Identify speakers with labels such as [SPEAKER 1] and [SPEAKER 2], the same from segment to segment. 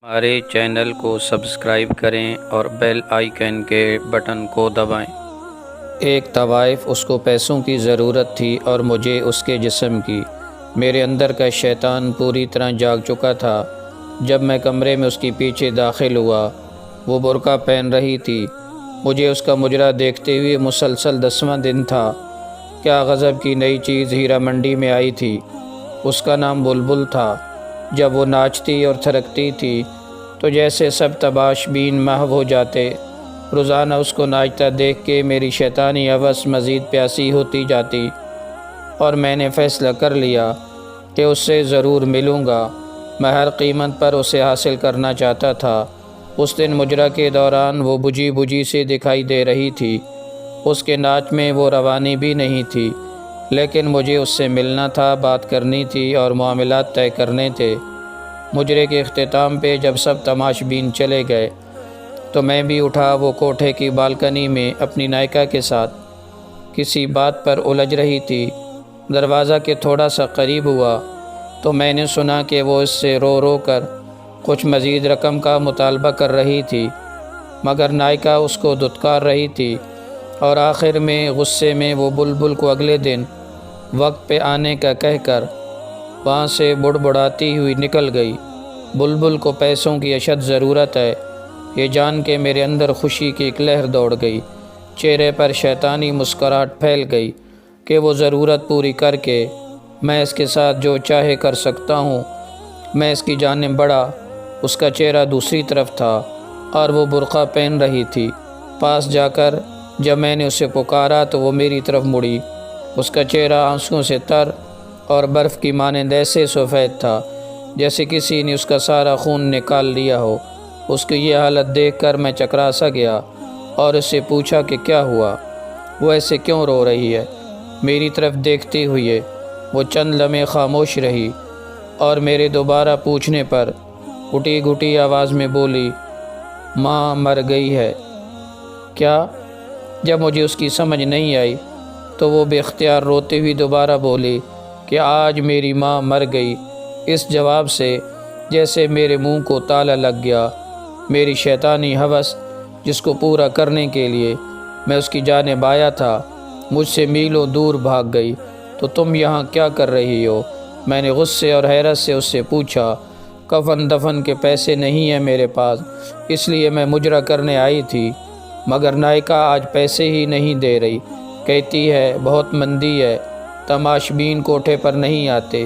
[SPEAKER 1] ہمارے چینل کو سبسکرائب کریں اور بیل آئیکن کے بٹن کو دبائیں۔ ایک طوائف اس کو پیسوں کی ضرورت تھی اور مجھے اس کے جسم کی۔ میرے اندر کا شیطان پوری طرح جاگ چکا تھا۔ جب میں کمرے میں اس کے پیچھے داخل ہوا، وہ برقع پہن رہی تھی۔ مجھے اس کا مجرا دیکھتے ہوئے مسلسل 10واں دن تھا۔ کیا غضب کی نئی چیز ہیرا منڈی میں آئی تھی۔ اس کا نام بلبل تھا۔ جب وہ ناچتی اور تھرکتی تھی تو جیسے سب تباش بین محو ہو جاتے۔ روزانہ اس کو ناچتا دیکھ کے میری شیطانی ہوس مزید پیاسی ہوتی جاتی اور میں نے فیصلہ کر لیا کہ اس سے ضرور ملوں گا۔ میں ہر قیمت پر اسے حاصل کرنا چاہتا تھا۔ اس دن مجرا کے دوران وہ بجھی بجھی سے دکھائی دے رہی تھی۔ اس کے ناچ میں وہ روانی بھی نہیں تھی، لیکن مجھے اس سے ملنا تھا، بات کرنی تھی اور معاملات طے کرنے تھے۔ مجرے کے اختتام پہ جب سب تماش بین چلے گئے تو میں بھی اٹھا۔ وہ کوٹھے کی بالکنی میں اپنی نائکا کے ساتھ کسی بات پر الجھ رہی تھی۔ دروازہ کے تھوڑا سا قریب ہوا تو میں نے سنا کہ وہ اس سے رو رو کر کچھ مزید رقم کا مطالبہ کر رہی تھی، مگر نائکا اس کو دھتکار رہی تھی اور آخر میں غصے میں وہ بلبل کو اگلے دن وقت پہ آنے کا کہہ کر وہاں سے بڑبڑاتی ہوئی نکل گئی۔ بلبل کو پیسوں کی اشد ضرورت ہے، یہ جان کے میرے اندر خوشی کی ایک لہر دوڑ گئی۔ چہرے پر شیطانی مسکراہٹ پھیل گئی کہ وہ ضرورت پوری کر کے میں اس کے ساتھ جو چاہے کر سکتا ہوں۔ میں اس کی جانب بڑھا۔ اس کا چہرہ دوسری طرف تھا اور وہ برقع پہن رہی تھی۔ پاس جا کر جب میں نے اسے پکارا تو وہ میری طرف مڑی۔ اس کا چہرہ آنسوؤں سے تر اور برف کی مانند ایسے سفید تھا جیسے کسی نے اس کا سارا خون نکال لیا ہو۔ اس کی یہ حالت دیکھ کر میں چکرا سا گیا اور اس سے پوچھا کہ کیا ہوا، وہ ایسے کیوں رو رہی ہے۔ میری طرف دیکھتے ہوئے وہ چند لمحے خاموش رہی اور میرے دوبارہ پوچھنے پر گھٹی گھٹی آواز میں بولی، ماں مر گئی ہے کیا؟ جب مجھے اس کی سمجھ نہیں آئی تو وہ بے اختیار روتے ہوئی دوبارہ بولی کہ آج میری ماں مر گئی۔ اس جواب سے جیسے میرے منہ کو تالا لگ گیا۔ میری شیطانی ہوس جس کو پورا کرنے کے لیے میں اس کی جانب آیا تھا مجھ سے میلوں دور بھاگ گئی۔ تو تم یہاں کیا کر رہی ہو؟ میں نے غصے اور حیرت سے اس سے پوچھا۔ کفن دفن کے پیسے نہیں ہیں میرے پاس، اس لیے میں مجرا کرنے آئی تھی، مگر نائکا آج پیسے ہی نہیں دے رہی۔ کہتی ہے بہت مندی ہے، تماش بین کوٹھے پر نہیں آتے،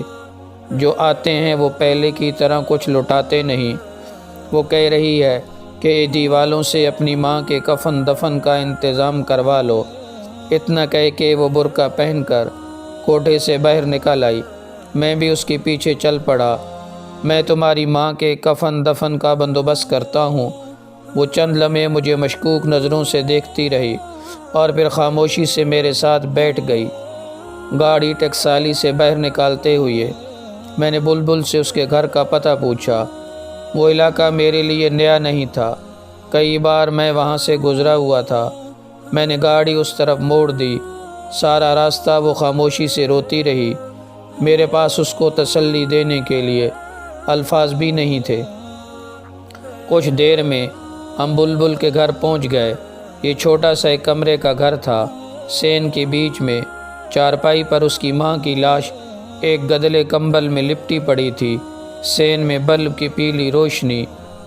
[SPEAKER 1] جو آتے ہیں وہ پہلے کی طرح کچھ لٹاتے نہیں۔ وہ کہہ رہی ہے کہ عیدی والوں سے اپنی ماں کے کفن دفن کا انتظام کروا لو۔ اتنا کہہ کے وہ برقع پہن کر کوٹھے سے باہر نکل آئی۔ میں بھی اس کے پیچھے چل پڑا۔ میں تمہاری ماں کے کفن دفن کا بندوبست کرتا ہوں۔ وہ چند لمحے مجھے مشکوک نظروں سے دیکھتی رہی اور پھر خاموشی سے میرے ساتھ بیٹھ گئی۔ گاڑی ٹکسالی سے باہر نکالتے ہوئے میں نے بلبل سے اس کے گھر کا پتہ پوچھا۔ وہ علاقہ میرے لیے نیا نہیں تھا، کئی بار میں وہاں سے گزرا ہوا تھا۔ میں نے گاڑی اس طرف موڑ دی۔ سارا راستہ وہ خاموشی سے روتی رہی۔ میرے پاس اس کو تسلی دینے کے لیے الفاظ بھی نہیں تھے۔ کچھ دیر میں ہم بلبل کے گھر پہنچ گئے۔ یہ چھوٹا سا ایک کمرے کا گھر تھا۔ سین کے بیچ میں چارپائی پر اس کی ماں کی لاش ایک گدلے کمبل میں لپٹی پڑی تھی۔ سین میں بلب کی پیلی روشنی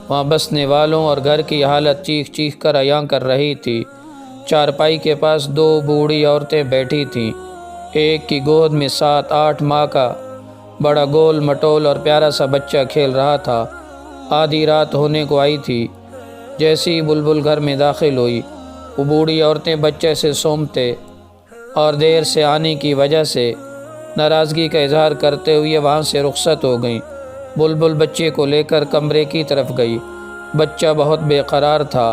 [SPEAKER 1] وہاں بسنے والوں اور گھر کی حالت چیخ چیخ کر عیاں کر رہی تھی۔ چارپائی کے پاس دو بوڑھی عورتیں بیٹھی تھیں۔ ایک کی گود میں 7-8 ماہ کا بڑا گول مٹول اور پیارا سا بچہ کھیل رہا تھا۔ آدھی رات ہونے کو آئی تھی۔ جیسے ہی بلبل گھر میں داخل ہوئی، وہ بوڑھی عورتیں بچے سے سومتے اور دیر سے آنے کی وجہ سے ناراضگی کا اظہار کرتے ہوئے وہاں سے رخصت ہو گئیں۔ بلبل بچے کو لے کر کمرے کی طرف گئی۔ بچہ بہت بے قرار تھا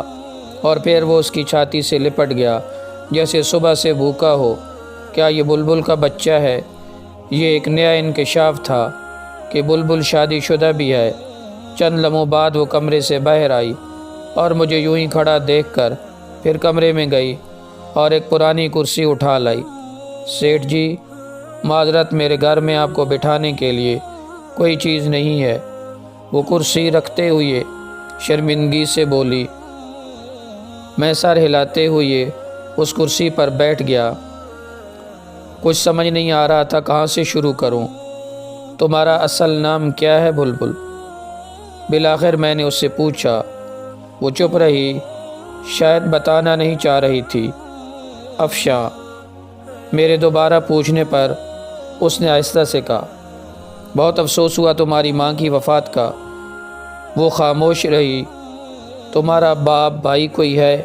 [SPEAKER 1] اور پھر وہ اس کی چھاتی سے لپٹ گیا جیسے صبح سے بھوکا ہو۔ کیا یہ بلبل کا بچہ ہے؟ یہ ایک نیا انکشاف تھا کہ بلبل شادی شدہ بھی ہے۔ چند لمحوں بعد وہ کمرے سے باہر آئی اور مجھے یوں ہی کھڑا دیکھ کر پھر کمرے میں گئی اور ایک پرانی کرسی اٹھا لائی۔ سیٹھ جی، معذرت، میرے گھر میں آپ کو بٹھانے کے لیے کوئی چیز نہیں ہے۔ وہ کرسی رکھتے ہوئے شرمندگی سے بولی۔ میں سر ہلاتے ہوئے اس کرسی پر بیٹھ گیا۔ کچھ سمجھ نہیں آ رہا تھا کہاں سے شروع کروں۔ تمہارا اصل نام کیا ہے بلبل؟ بالآخر میں نے اس سے پوچھا۔ وہ چپ رہی، شاید بتانا نہیں چاہ رہی تھی۔ افشاں۔ میرے دوبارہ پوچھنے پر اس نے آہستہ سے کہا، بہت افسوس ہوا تمہاری ماں کی وفات کا۔ وہ خاموش رہی۔ تمہارا باپ بھائی کوئی ہے؟